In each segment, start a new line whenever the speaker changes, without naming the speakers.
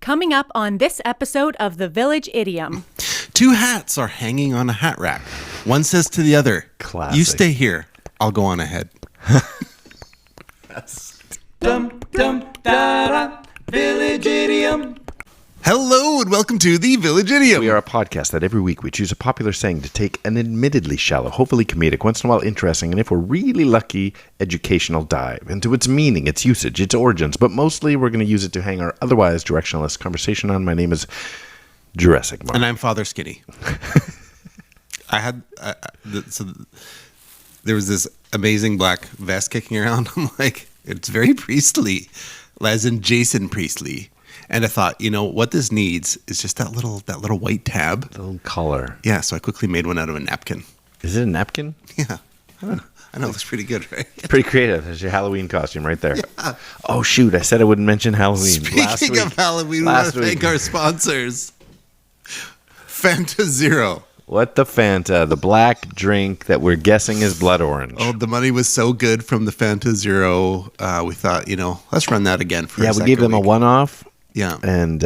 Coming up on this episode of the Village Idiom.
Two hats are hanging on a hat rack. One says to the other,
Classic.
"You stay here. I'll go on ahead."
Dum dum da da, Village Idiom.
Hello and welcome to the Village Idiom.
We are a podcast that every week we choose a popular saying to take an admittedly shallow, hopefully comedic, once in a while interesting, and if we're really lucky, educational dive into its meaning, its usage, its origins. But mostly we're going to use it to hang our otherwise directionless conversation on. My name is Jurassic Mark.
And I'm Father Skinny. There was this amazing black vest kicking around. I'm like, it's very priestly, as in Jason Priestley. And I thought, you know, what this needs is just that little white tab.
A little collar.
Yeah, so I quickly made one out of a napkin.
Is it a napkin?
Yeah. I know, it looks pretty good, right?
Pretty creative. There's your Halloween costume right there. Yeah. Oh, shoot. I said I wouldn't mention Halloween.
Speaking of Halloween, we want to thank our sponsors. Fanta Zero.
What the Fanta? The black drink that we're guessing is blood orange.
Oh, the money was so good from the Fanta Zero. We thought, you know, let's run that again for a second.
Yeah, we gave them a one-off.
Yeah.
And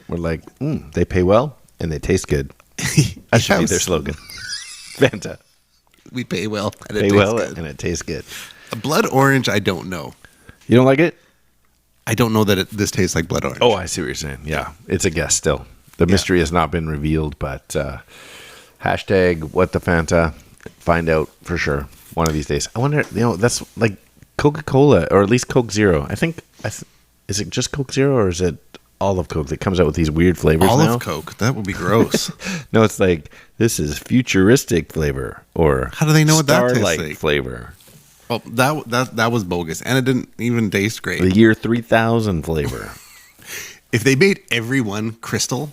we're like, they pay well and they taste good. That should be their slogan. Fanta.
We pay well and
it tastes good. And it tastes good.
A blood orange, I don't know.
You don't like it?
I don't know that this tastes like blood orange.
Oh, I see what you're saying. Yeah. It's a guess still. The mystery has not been revealed, but hashtag what the Fanta. Find out for sure one of these days. I wonder, you know, that's like Coca-Cola or at least Coke Zero. I think, is it just Coke Zero or is it Olive Coke that comes out with these weird flavors now?
Olive Coke? That would be gross.
No, it's like, this is futuristic flavor or
how do they know what that tastes like?
Flavor.
Well, that was bogus and it didn't even taste great.
The year 3000 flavor.
If they made everyone crystal,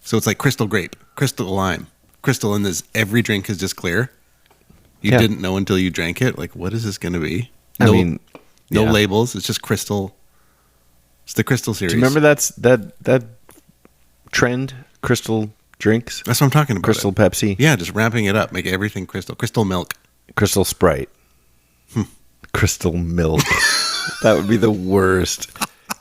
so it's like crystal grape, crystal lime, crystal, and this every drink is just clear. You didn't know until you drank it. Like, what is this going to be? No labels. It's just crystal. It's the crystal series.
Do you remember that trend? Crystal drinks.
That's what I'm talking about.
Crystal Pepsi.
Yeah, just ramping it up, make everything crystal. Crystal milk.
Crystal Sprite. Crystal milk. That would be the worst.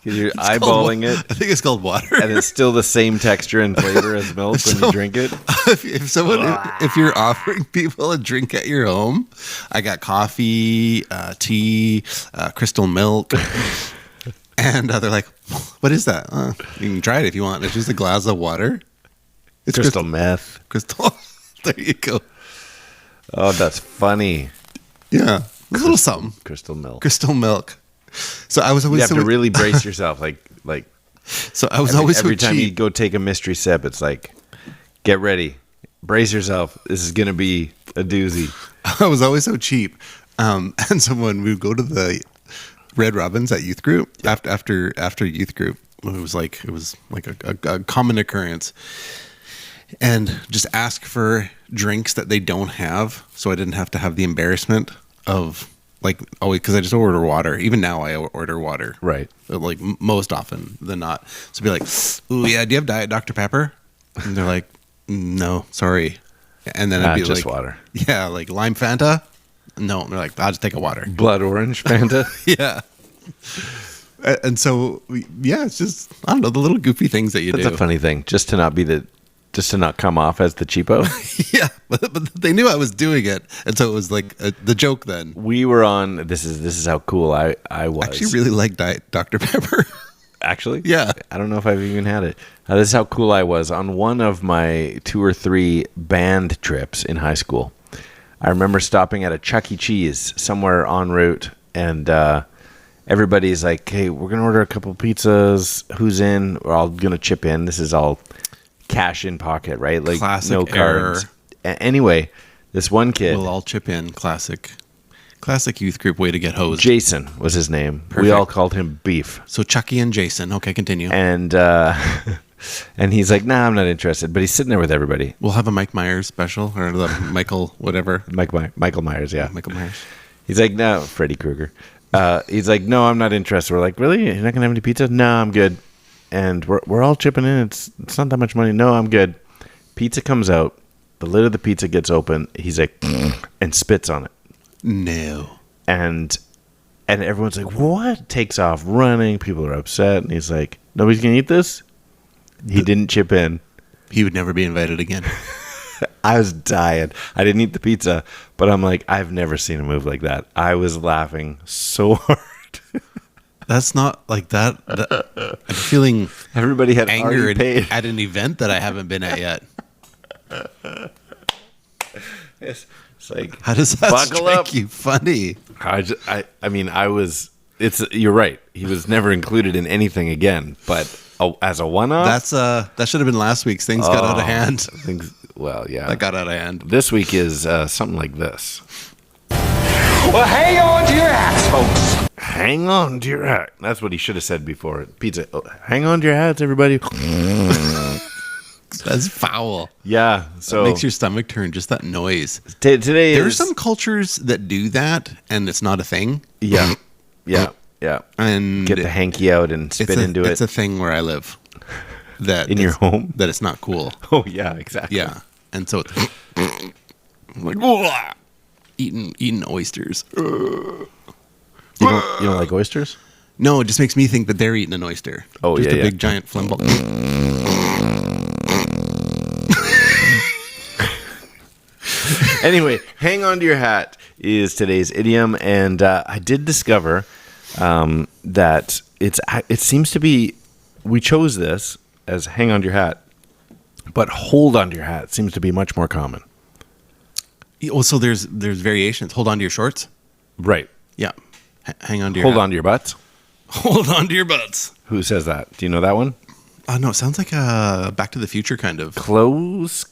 Because you're eyeballing it.
I think it's called water.
And it's still the same texture and flavor as milk when you drink it.
If you're offering people a drink at your home, I got coffee, tea, crystal milk. And they're like, what is that? You can try it if you want. It's just a glass of water. It's
crystal meth.
Crystal. There you go.
Oh, that's funny.
Yeah. A little something.
Crystal milk.
Crystal milk. So I was always
you have to really brace yourself, like.
So I was always
every
so
time
cheap.
you go take a mystery sip, it's like, get ready, brace yourself. This is gonna be a doozy.
I was always so cheap, and so when we would go to the Red Robins at youth group after youth group, it was like a common occurrence, and just ask for drinks that they don't have, so I didn't have to have the embarrassment of. Like, always, because I just order water. Even now, I order water.
Right.
Like, most often than not. So, be like, ooh, yeah, do you have Diet Dr. Pepper? And they're like, no, sorry. And then I'd be
just
like,
water.
Yeah, like lime Fanta? No. And they're like, I'll just take a water.
Blood orange Fanta?
Yeah. And so, yeah, it's just, I don't know, the little goofy things that you do.
That's a funny thing. Just to not come off as the cheapo.
Yeah, but they knew I was doing it, and so it was like the joke. Then
we were on. This is how cool I was.
I actually really like Diet Dr. Pepper.
Actually,
yeah.
I don't know if I've even had it. This is how cool I was on one of my 2 or 3 band trips in high school. I remember stopping at a Chuck E. Cheese somewhere en route, and everybody's like, "Hey, we're gonna order a couple pizzas. Who's in? We're all gonna chip in. This is all." Cash in pocket, right? Like
classic
no cards. Anyway, this one kid.
We'll all chip in. Classic youth group way to get hosed.
Jason was his name. Perfect. We all called him Beef.
So Chucky and Jason. Okay, continue.
And and he's like, nah, I'm not interested. But he's sitting there with everybody.
We'll have a Mike Myers special or the Michael whatever.
Michael Myers, yeah.
Michael Myers.
He's like, no, Freddy Krueger. He's like, no, I'm not interested. We're like, really? You're not gonna have any pizza? No, I'm good. And we're all chipping in. It's not that much money. No, I'm good. Pizza comes out. The lid of the pizza gets open. He's like, and spits on it.
No.
And everyone's like, what? Takes off running. People are upset. And he's like, Nobody's going to eat this? He didn't chip in.
He would never be invited again.
I was dying. I didn't eat the pizza, but I'm like, I've never seen a move like that. I was laughing so hard.
That's not like that. I'm feeling
Everybody had
anger
already paid.
at an event that I haven't been at yet.
It's like,
How does that
buckle
strike
up.
you funny?
You're right. He was never included in anything again, but as a one-off.
That should have been last week's. Things got out of hand.
Yeah.
That got out of hand.
This week is something like this.
Well, hang on to your hats, folks.
Hang on to your hat. That's what he should have said before. Pizza. Oh, hang on to your hats, everybody.
That's foul.
Yeah. So
That makes your stomach turn. Just that noise.
Today
There are
is
some cultures that do that, and it's not a thing.
Yeah.
And
Get the hanky out and spit into it.
It's a thing where I live. That
In your home?
That it's not cool.
Oh yeah, exactly.
Yeah, and so it's like "Wah!" eating oysters.
You don't like oysters?
No, it just makes me think that they're eating an oyster.
Oh,
just
yeah,
a
yeah.
big giant flimble.
Anyway, hang on to your hat is today's idiom, and I did discover that it seems to be, we chose this as hang on to your hat, but hold on to your hat seems to be much more common.
Well, so there's variations. Hold on to your shorts.
Right.
Yeah. Hang on to your
Hold
hat.
on to your butts.
Hold on to your butts.
Who says that? Do you know that one?
No, it sounds like a Back to the Future kind of.
Close.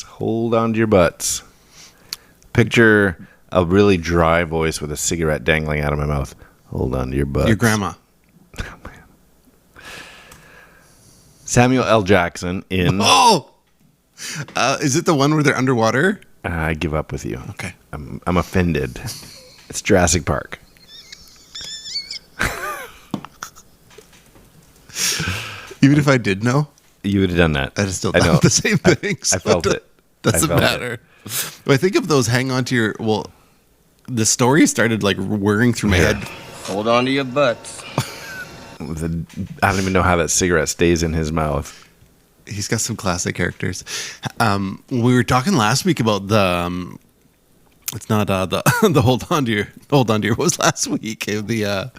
Hold on to your butts. Picture a really dry voice with a cigarette dangling out of my mouth. Hold on to your butts.
Your grandma.
Oh, man. Samuel L. Jackson in...
Oh! Is it the one where they're underwater?
I give up with you.
Okay.
I'm offended. It's Jurassic Park.
Even if I did know,
You would have done that.
I'd have still
I know.
done the same thing.
I felt it.
Doesn't
I felt
matter. When I think of those hang on to your... Well, the story started like whirring through my head.
Hold on to your butts.
I don't even know how that cigarette stays in his mouth.
He's got some classic characters. We were talking last week about the... it's not the hold on to your... What was last week? The...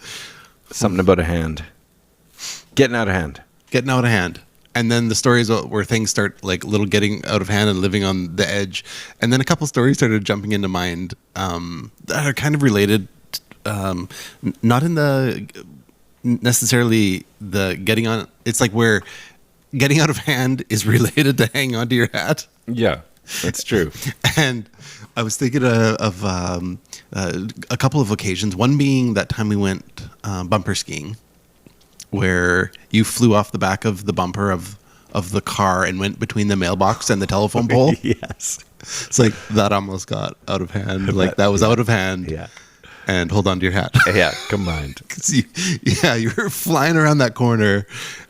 Something about a hand. Getting out of hand.
Getting out of hand. And then the stories where things start like little getting out of hand and living on the edge. And then a couple stories started jumping into mind that are kind of related, not in the necessarily the getting on. It's like where getting out of hand is related to hang on to your hat.
Yeah, that's true.
And I was thinking of a couple of occasions. One being that time we went bumper skiing, where you flew off the back of the bumper of the car and went between the mailbox and the telephone pole.
Yes.
It's like that almost got out of hand. Like that was out of hand.
Yeah.
And hold on to your hat.
Yeah, combined.
'Cause you were flying around that corner,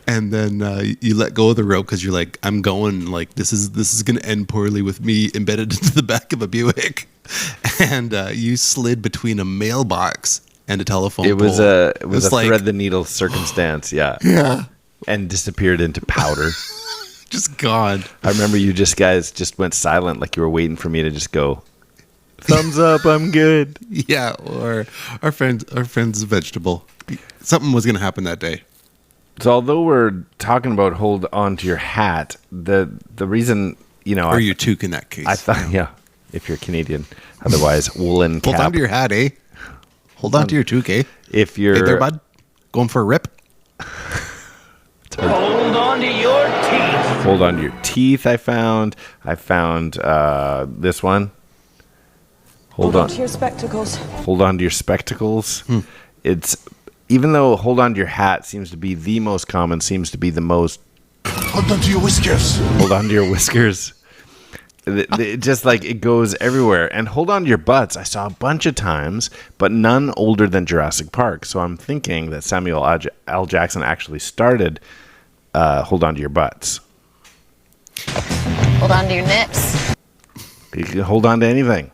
and then you let go of the rope because you're like, I'm going. Like this is going to end poorly with me embedded into the back of a Buick, and you slid between a mailbox and a telephone
It was
pole.
a
like,
thread the needle circumstance. Yeah.
Yeah.
And disappeared into powder.
Just gone.
I remember you guys just went silent, like you were waiting for me to just go, thumbs up, I'm good.
Yeah, or our friend's vegetable. Something was going to happen that day.
So although we're talking about hold on to your hat, the reason,
Or your toque in that case.
I thought, yeah, if you're Canadian, otherwise woolen cap.
Hold on to your hat, eh? Hold on to your toque, eh?
If you're
Hey there, bud. Going for a rip?
Hold on to your teeth.
hold on to your teeth, I found this one. Hold on
to your spectacles.
Hold on to your spectacles. It's, even though hold on to your hat seems to be the most common, seems to be the most
Hold on to your whiskers.
hold on to your whiskers. It just like it goes everywhere. And hold on to your butts, I saw a bunch of times, but none older than Jurassic Park. So I'm thinking that Samuel L. Jackson actually started hold on to your butts.
Hold on to your nips.
You can hold on to anything.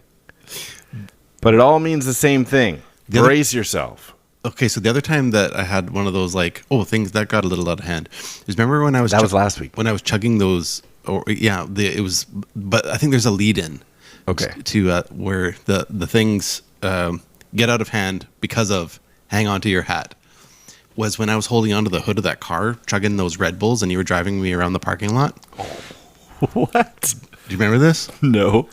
But it all means the same thing.
The other-
Brace yourself.
Okay, so the other time that I had one of those like, things that got a little out of hand is remember when I was
That was last week.
when I was chugging those, it was, but I think there's a lead in,
Okay.
to where the things get out of hand because of hang on to your hat. Was when I was holding onto the hood of that car, chugging those Red Bulls, and you were driving me around the parking lot.
What?
Do you remember this?
No.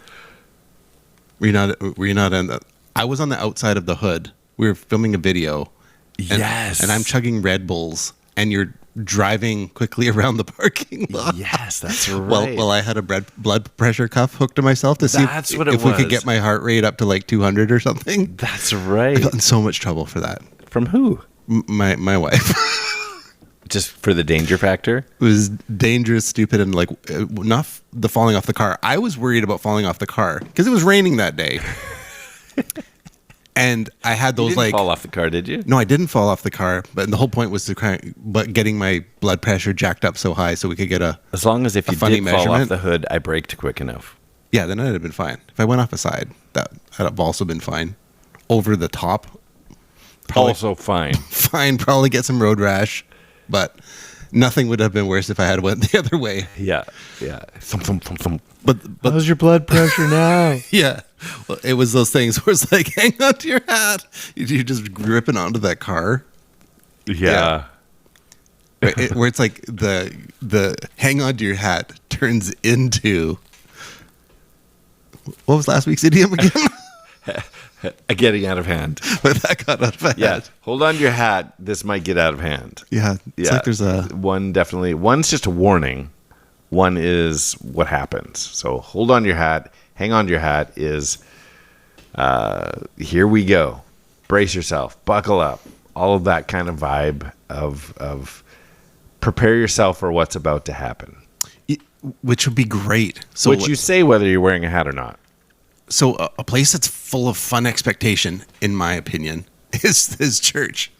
Were you not in the? I was on the outside of the hood. We were filming a video. And,
Yes.
And I'm chugging Red Bulls, and you're driving quickly around the parking lot.
Yes, that's right.
Well, I had a blood pressure cuff hooked to myself to see
That's what it
if we could
was.
get my heart rate up to like 200 or something.
That's
I
right.
got in so much trouble for that.
From who?
My wife.
Just for the danger factor?
It was dangerous, stupid, and like not the falling off the car. I was worried about falling off the car because it was raining that day. And I had those
You didn't
like
fall off the car, did you?
No, I didn't fall off the car, but the whole point was but getting my blood pressure jacked up so high so we could get
As long as if
a
you
funny
did fall off
measurement.
the hood, I braked quick enough.
Yeah, then I'd have been fine. If I went off a side, that would have also been fine. Over the top, probably
Also fine.
fine. Probably get some road rash, but nothing would have been worse if I had went the other way.
Yeah. Yeah. Thump, thump, thump, thump.
But
How's your blood pressure now?
yeah, well, it was those things where it's like, hang on to your hat. You're just gripping onto that car.
Yeah.
Where it's like the hang on to your hat turns into what was last week's idiom again?
Getting out of hand.
But that got out of hand.
Yeah. Hold on to your hat. This might get out of hand.
Yeah. It's like there's a
one's just a warning. One is what happens. So hold on to your hat. Hang on to your hat is here we go. Brace yourself. Buckle up. All of that kind of vibe of prepare yourself for what's about to happen.
which would be great. So
Which you say whether you're wearing a hat or not.
So a place that's full of fun expectation, in my opinion, is church.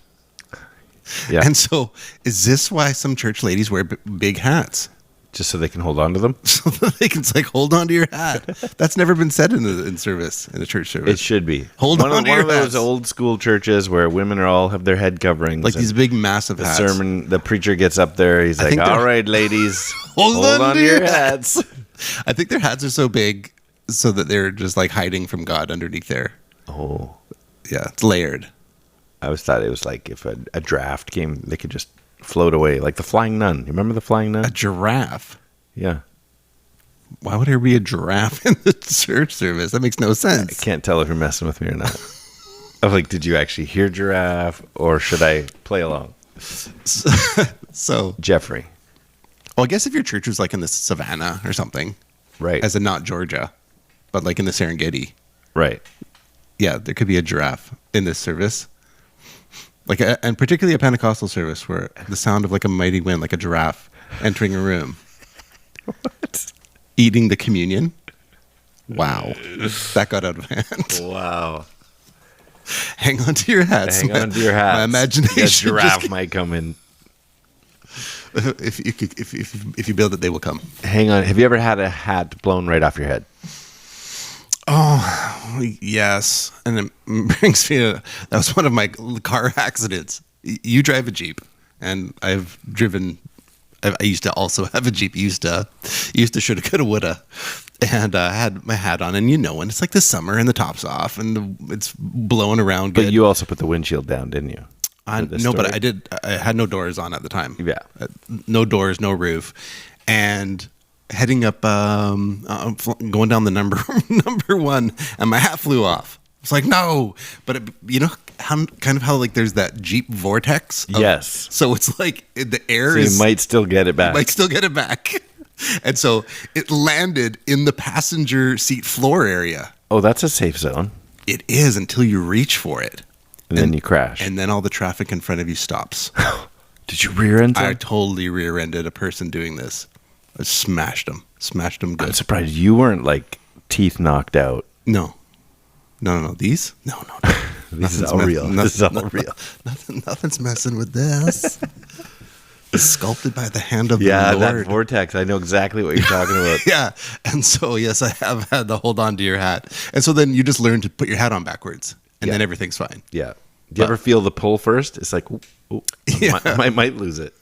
Yeah.
And so is this why some church ladies wear big hats?
Just so they can hold on to them?
So that they can like hold on to your hat. That's never been said in a church service.
It should be.
Hold on to
one
your
of those
hats.
old school churches where women are all have their head coverings.
Like
and
these big massive
the
hats.
sermon, the preacher gets up there. He's like,
think they're-
all right, ladies,
Hold on to your
hats.
I think their hats are so big so that they're just like hiding from God underneath there.
Oh,
Yeah, it's layered.
I always thought it was like if a draft came, they could just float away. Like the Flying Nun. You remember the Flying Nun?
A giraffe.
Yeah.
Why would there be a giraffe in the church service? That makes no
I
sense.
can't tell if you're messing with me or not. I'm like, did you actually hear giraffe or should I play along?
So,
Jeffrey.
well, I guess if your church was like in the savannah or something,
Right.
as in not Georgia, but like in the Serengeti,
Right.
yeah, there could be a giraffe in this service. Like, and particularly a Pentecostal service where the sound of like a mighty wind, like a giraffe entering a room.
What?
Eating the communion. Wow. That got out of hand.
Wow.
Hang on to your hats.
Hang on to your hats.
My imagination.
That giraffe
just-
might come in.
if you build it, they will come.
Hang on. Have you ever had a hat blown right off your head?
Yes. And it brings me to, that was one of my car accidents. You drive a Jeep, and I've driven, I used to also have a Jeep. Used to shoulda, coulda, woulda. And I had my hat on, and when it's like the summer and the top's off and it's blowing around good.
But you also put the windshield down, didn't you?
No, but I had no doors on at the time.
Yeah.
No doors, no roof. And heading up, going down the number one, and my hat flew off. It's like, no. But how like there's that Jeep vortex?
Yes.
So it's like the air
So
is.
you might still get it back.
Might still get it back. And so it landed in the passenger seat floor area.
Oh, that's a safe zone.
It is until you reach for it.
And then you crash.
And then all the traffic in front of you stops.
Did you rear end
I
them?
totally rear-ended a person doing this. I smashed them
I'm
good.
surprised you weren't like teeth knocked out.
No. These? No.
This is
Nothing's
all real. This is all real.
Nothing's messing with this. It's sculpted by the hand of
Yeah,
the
that
Lord.
vortex. I know exactly what you're talking about.
Yeah. And so, yes, I have had the hold on to your hat. And so then you just learn to put your hat on backwards, and
Yeah.
then everything's fine.
Yeah. Do you ever feel the pull first? It's like, ooh,
Yeah.
I might lose it.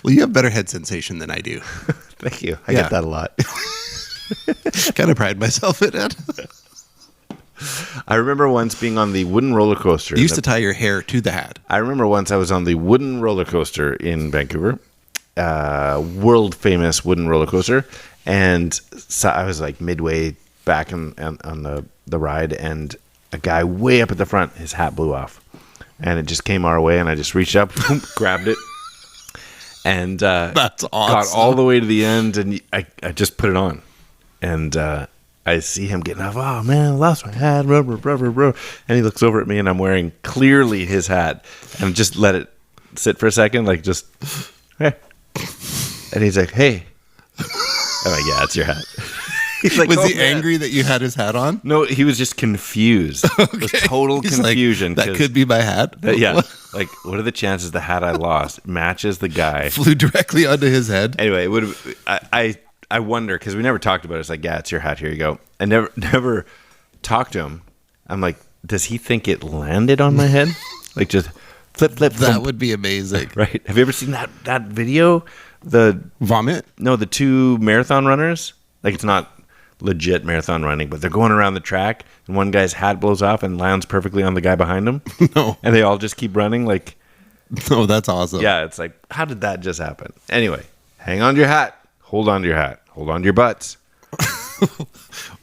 Well, you have better head sensation than I do.
Thank you. I
Yeah.
get that a lot.
Kind of pride myself in it.
I remember once being on the wooden roller coaster.
You used to tie your hair to the hat.
I remember once I was on the wooden roller coaster in Vancouver, world famous wooden roller coaster, and so I was like midway back on the ride, and a guy way up at the front, his hat blew off, and it just came our way, and I just reached up, grabbed it, and
That's
got
awesome.
all the way to the end, and I just put it on, and I see him getting off. Oh man, I lost my hat, bro. And he looks over at me, and I'm wearing clearly his hat, and just let it sit for a second, like just, hey. And he's like, hey. I'm like, yeah, it's your hat. He's like,
Was
"Oh,
he
man."
angry that you had his hat on?
No, he was just confused. It was total
He's like,
confusion.
that
'cause-
could be my hat.
yeah. Like, what are the chances the hat I lost matches the guy?
Flew directly onto his head.
Anyway, it would have. I wonder, because we never talked about it. It's like, yeah, it's your hat. Here you go. I never talked to him. I'm like, does he think it landed on my head? Like just flip.
That
thump.
would be amazing.
Right. Have you ever seen that video?
Vomit?
The two marathon runners. Like, it's not legit marathon running, but they're going around the track, and one guy's hat blows off and lands perfectly on the guy behind him.
No.
And they all just keep running. Like,
No, that's awesome.
yeah, it's like, how did that just happen? Anyway, hang on to your hat. Hold on to your hat. Hold on to your butts.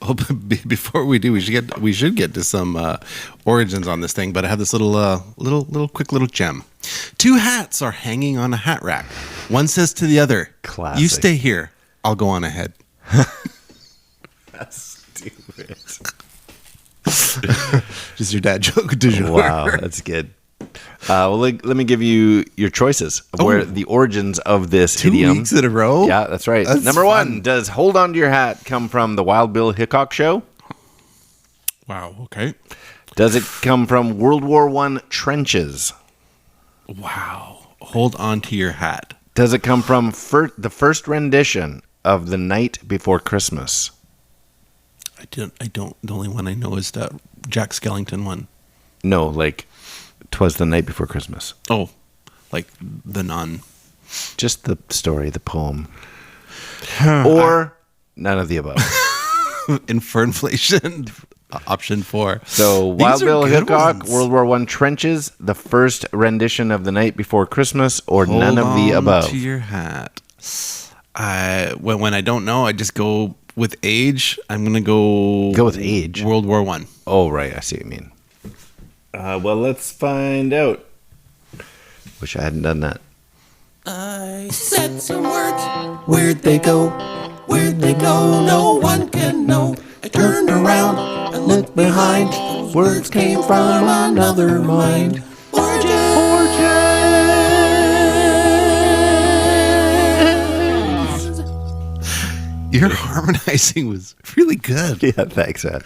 Oh, before we do, we should get to some origins on this thing. But I have this little quick gem. Two hats are hanging on a hat rack. One says to the other,
Classic.
"You stay here. I'll go on ahead."
That's stupid.
Just your dad joke du jour.
Wow, that's good. Well, let me give you your choices of where the origins of this
2
idiom.
weeks in a row.
Yeah, that's right.
That's
Number
fun.
1, does hold on to your hat come from the Wild Bill Hickok show?
Wow. Okay.
Does it come from World War I trenches?
Wow. Hold on to your hat.
Does it come from the first rendition of The Night Before Christmas?
I don't. The only one I know is that Jack Skellington one.
No, like, 'Twas the Night Before Christmas.
Oh, like The Nun.
Just the story, the poem. Or none of the above.
Infernflation. Option 4.
So,
These
Wild
are
Bill
good
Hickok,
ones.
World War I trenches, the first rendition of The Night Before Christmas, or none of the
Hold on
above.
to your hat. When I don't know, I just go with age. I'm gonna go
Go with age?
World War I.
Oh, right. I see what you mean. Well, let's find out. Wish I hadn't done that.
I said some words. Where'd they go? Where'd they go? No one can know. I turned around and looked behind. Those words came from another mind. Origins.
Your harmonizing was really good.
Yeah, thanks, Ed.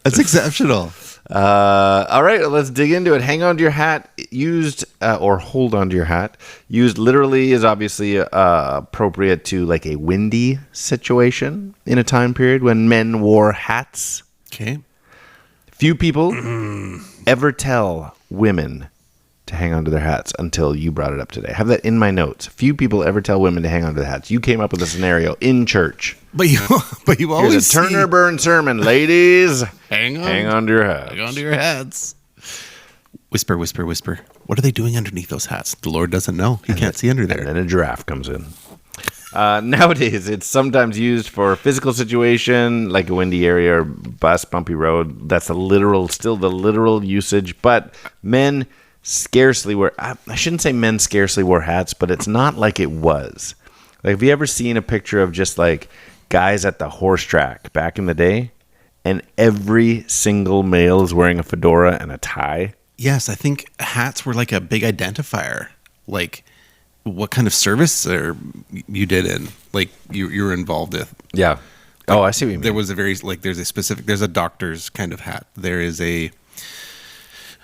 That's exceptional.
All right, let's dig into it. Hang on to your hat, used or hold on to your hat. Used literally is obviously appropriate to like a windy situation in a time period when men wore hats.
Okay.
Few people ever tell women to hang on to their hats until you brought it up today. I have that in my notes. Few people ever tell women to hang on to their hats. You came up with a scenario in church.
But you always
Here's a turn or burn sermon, ladies.
Hang on.
Hang on to your hats.
Hang on to your hats. Whisper, whisper, whisper. What are they doing underneath those hats? The Lord doesn't know. He can't see under
And
there.
then a giraffe comes in. Nowadays, it's sometimes used for a physical situation, like a windy area or bus, bumpy road. That's still the literal usage. But men scarcely wear. I shouldn't say men scarcely wore hats, but it's not like it was. Like, have you ever seen a picture of just like guys at the horse track back in the day, and every single male is wearing a fedora and a tie?
Yes, I think hats were like a big identifier. Like what kind of service you did in, like you were involved with.
Yeah. Oh, I see what you mean.
There was there's a doctor's kind of hat. There is a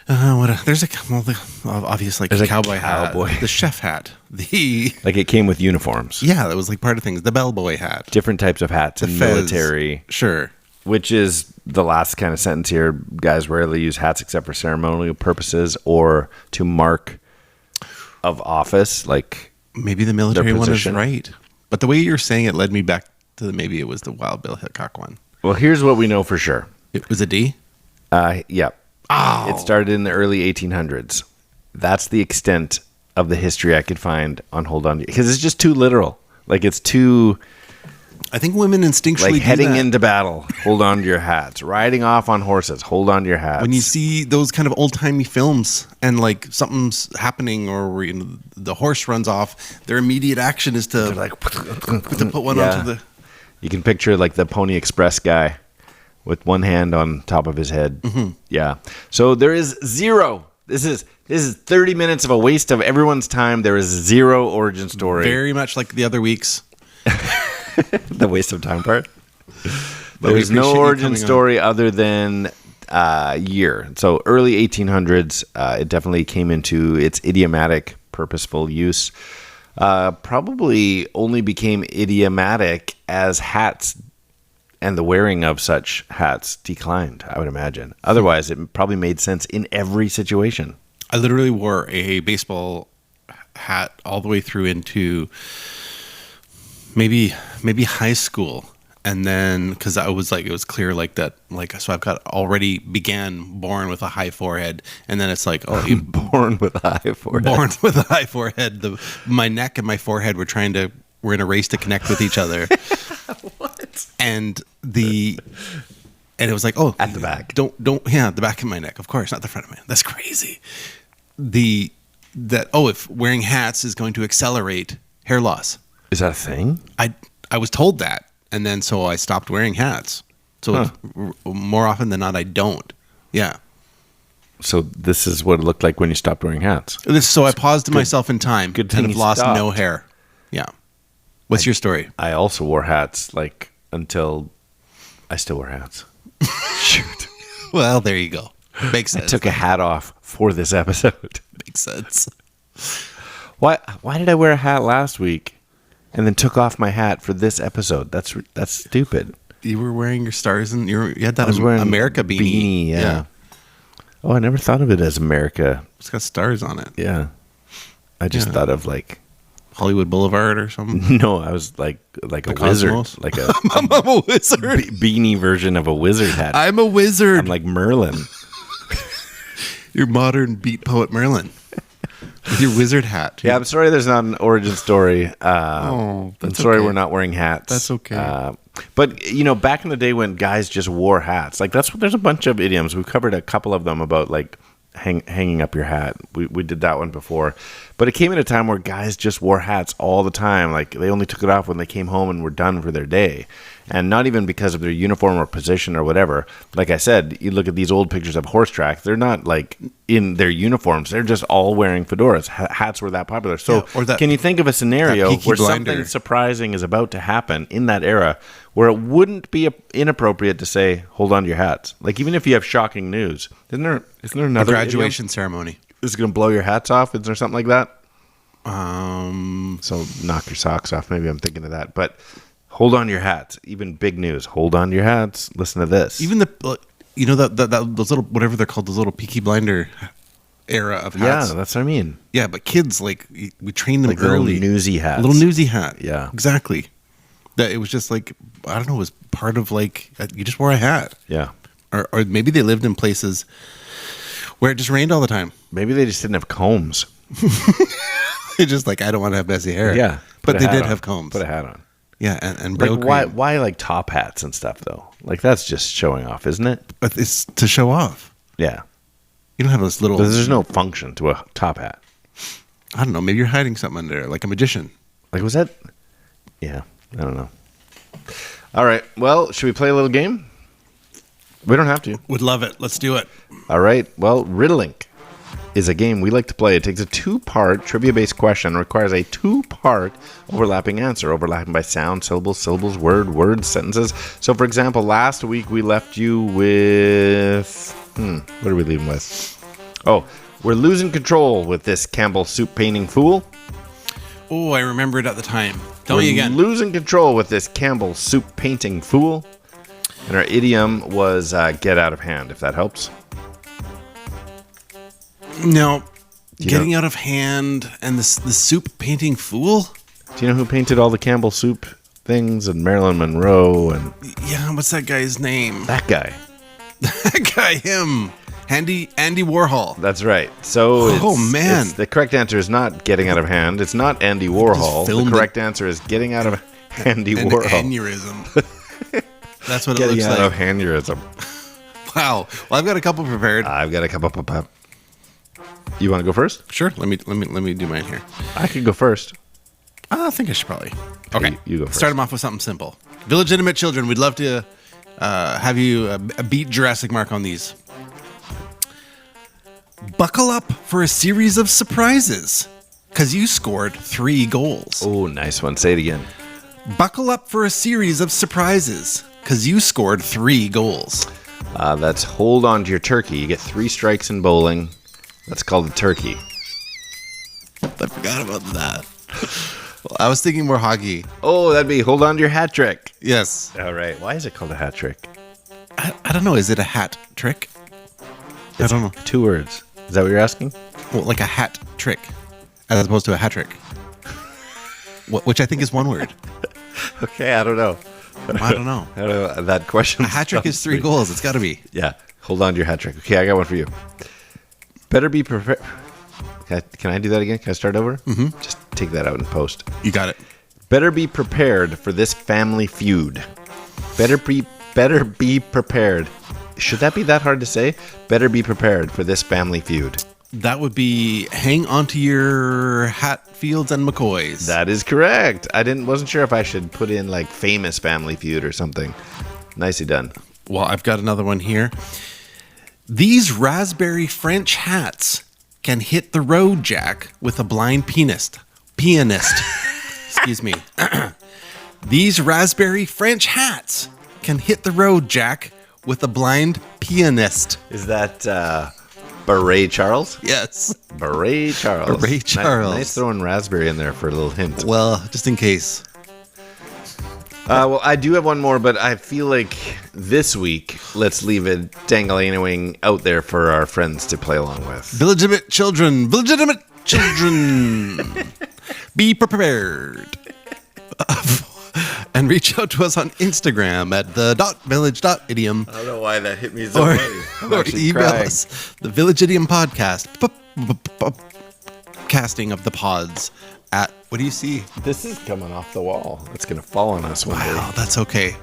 obvious like
There's
a
a
cowboy
cowboy.
hat, the chef hat,
Like it came with uniforms.
that was like part of things. The bellboy hat,
Different types of hats
the
and
fez.
military.
Sure.
which is the last kind of sentence here. Guys rarely use hats except for ceremonial purposes or to mark of office, like
maybe the military one is
position.
right. But the way you're saying it led me back to maybe it was the Wild Bill Hickok one.
Well, here's what we know for sure.
It was a D?
Yeah. Oh. It started in the early 1800s. That's the extent of the history I could find on Hold On. Because it's just too literal. Like, it's too...
I think women instinctually
like
do
heading
that.
into battle, hold on to your hats. Riding off on horses, hold on to your hats.
When you see those kind of old-timey films and like something's happening or the horse runs off, their immediate action is to put one onto the...
You can picture like the Pony Express guy with one hand on top of his head. Mm-hmm. Yeah. So there is zero. This is 30 minutes of a waste of everyone's time. There is zero origin story.
Very much like the other weeks.
The waste of time part.
But
There's no origin story other than year. So early 1800s, it definitely came into its idiomatic, purposeful use. Probably only became idiomatic as hats and the wearing of such hats declined, I would imagine. Otherwise, it probably made sense in every situation.
I literally wore a baseball hat all the way through into maybe high school. And then, because I was like, it was clear like that, like, so I've got already born with a high forehead. And then it's like, oh,
born with a high forehead.
Born with a high forehead. My neck and my forehead we're in a race to connect with each other. What? And it was like, oh,
at the back.
Don't, the back of my neck, of course, not the front of my neck. That's crazy. If wearing hats is going to accelerate hair loss.
Is that a thing?
I was told that. And then so I stopped wearing hats. So more often than not, I don't. Yeah.
So this is what it looked like when you stopped wearing hats.
So I paused myself in time
good thing
and have lost
stopped.
no hair. Yeah. What's your story?
I also wore hats until I still wear hats. Shoot.
Well, there you go. Makes sense.
I took a hat off for this episode.
Makes sense.
Why did I wear a hat last week and then took off my hat for this episode? That's stupid.
You were wearing your stars and you had that
I was wearing
America beanie.
Yeah. Oh, I never thought of it as America.
It's got stars on it.
Yeah. I just thought of
Hollywood Boulevard or something.
No, I was like a
Cosmos?
wizard, like a
I'm a wizard.
Beanie version of a wizard hat.
I'm a wizard.
I'm like Merlin.
Your modern beat poet Merlin with your wizard hat.
Yeah, I'm sorry there's not an origin story.
I'm
sorry we're not wearing hats.
That's okay.
But, back in the day when guys just wore hats, there's a bunch of idioms. We've covered a couple of them about hanging up your hat. We did that one before. But it came at a time where guys just wore hats all the time. Like, they only took it off when they came home and were done for their day. And not even because of their uniform or position or whatever. Like I said, you look at these old pictures of horse tracks. They're not, in their uniforms. They're just all wearing fedoras. Hats were that popular. So can you think of a scenario where something surprising is about to happen in that era where it wouldn't be inappropriate to say, hold on to your hats? Like, even if you have shocking news. Isn't there another
graduation ceremony?
Is it going to blow your hats off? Is there something like that?
So
knock your socks off. Maybe I'm thinking of that. But hold on to your hats. Even big news. Hold on to your hats. Listen to this.
Even those little, whatever they're called, those little Peaky Blinder era of hats.
Yeah, that's what I mean.
Yeah, but kids, we trained them early.
Little newsy hats.
A little newsy hat.
Yeah.
Exactly. That it was just I don't know, it was part of you just wore a hat.
Yeah.
Or maybe they lived in places where it just rained all the time.
Maybe they just didn't have combs.
They're just I don't want to have messy hair.
Yeah.
But they did have combs.
Put a hat on.
Yeah, and
why top hats and stuff though? That's just showing off, isn't it?
But it's to show off.
Yeah.
You don't have this little...
There's no function to a top hat.
I don't know. Maybe you're hiding something under there, like a magician.
Was that... Yeah, I don't know. All right. Well, should we play a little game? We don't have to.
Would love it. Let's do it.
All right. Well, Riddlink is a game we like to play. It takes a two-part trivia-based question and requires a two-part overlapping answer, overlapping by sound, syllables, words, sentences. So, for example, last week we left you with... what are we leaving with? Oh, we're losing control with this Campbell soup painting fool.
Oh, I remember it at the time. Tell me again.
Losing control with this Campbell soup painting fool. And our idiom was get out of hand, if that helps.
No.
You
Getting
know-
out of hand and the soup painting fool?
Do you know who painted all the Campbell soup things and Marilyn Monroe and
Yeah, what's that guy's name?
that guy?
That guy, him. Andy Warhol.
That's right. So
man.
the correct answer is not getting out of hand. It's not Andy Warhol. The
filmed
correct answer is getting out of Andy
An
Warhol.
aneurysm. That's what it
Getting
looks
out
like.
of aneurysm.
Wow. Well, I've got a couple prepared.
I've got a couple. You want to go first?
Sure. Let me do mine here.
I could go first.
I think I should probably. Okay.
you go first.
Start them off with something simple. Village Intimate Children, we'd love to have you beat Jurassic Mark on these. Buckle up for a series of surprises, because you scored 3 goals.
Oh, nice one. Say it again.
Buckle up for a series of surprises, because you scored 3 goals.
That's hold on to your turkey. You get 3 strikes in bowling. That's called a turkey.
I forgot about that. Well, I was thinking more hockey.
Oh, that'd be hold on to your hat trick.
Yes.
All right. Why is it called a hat trick?
I don't know. Is it a hat trick? I don't know.
2 words. Is that what you're asking?
Well, like a hat trick, as opposed to a hat trick. Which I think is 1 word.
Okay, I don't know.
I don't know.
I don't know. That question.
A hat trick is 3 goals. It's got to be.
Yeah. Hold on to your hat trick. Okay, I got one for you. Better be prepared. Can I do that again? Can I start over? Mm-hmm. Just take that out and post.
You got it.
Better be prepared for this family feud. Better be prepared. Should that be that hard to say? Better be prepared for this family feud.
That would be hang onto your Hatfields and McCoys.
That is correct. Wasn't sure if I should put in like famous family feud or something. Nicely done.
Well, I've got another one here. These raspberry French hats can hit the road, Jack, with a blind pianist. Excuse me. These raspberry French hats can hit the road, Jack, with a blind pianist.
Is that Beret Charles?
Yes.
Beret Charles.
Beret Charles.
Nice throwing raspberry in there for a little hint.
Well, just in case.
Well, I do have one more, but I feel like this week, let's leave it dangling out there for our friends to play along with.
Village Idiom children. Be prepared. And reach out to us on Instagram at the.village.idiom.
I don't know why that hit me so
Or,
funny.
or email us the Village Idiom Podcast. Casting of the pods at, what do you see?
This is coming off the wall. It's going to fall on us one
Wow,
day.
that's okay.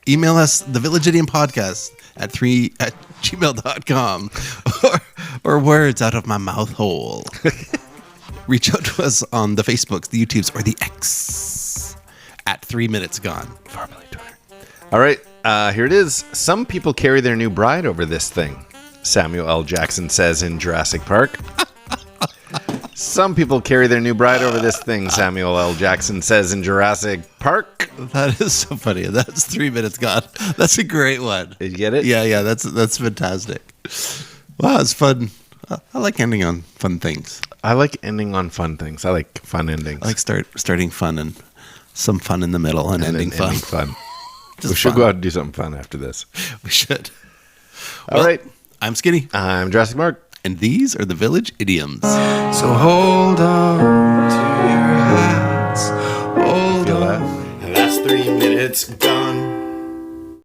Email us the Village Idiom Podcast at gmail.com or words out of my mouth hole. Reach out to us on the Facebooks, the YouTubes, or the X at 3 Minutes Gone.
Formerly Twitter. All right, here it is. Some people carry their new bride over this thing, Samuel L. Jackson says in Jurassic Park. Some people carry their new bride over this thing, Samuel L. Jackson says in Jurassic Park.
That is so funny. That's 3 Minutes Gone. That's a great one.
Did you get it?
Yeah, that's fantastic. Wow, it's fun. I like ending on fun things.
I like ending on fun things. I like fun endings.
I like starting fun and some fun in the middle and ending
then
fun.
We should go out and do something fun after this.
We should.
All right.
I'm Skinny.
I'm Jurassic Mark.
And these are the Village Idioms.
So hold on to your hats. Hold
Feel
on.
that?
That's 3 minutes gone.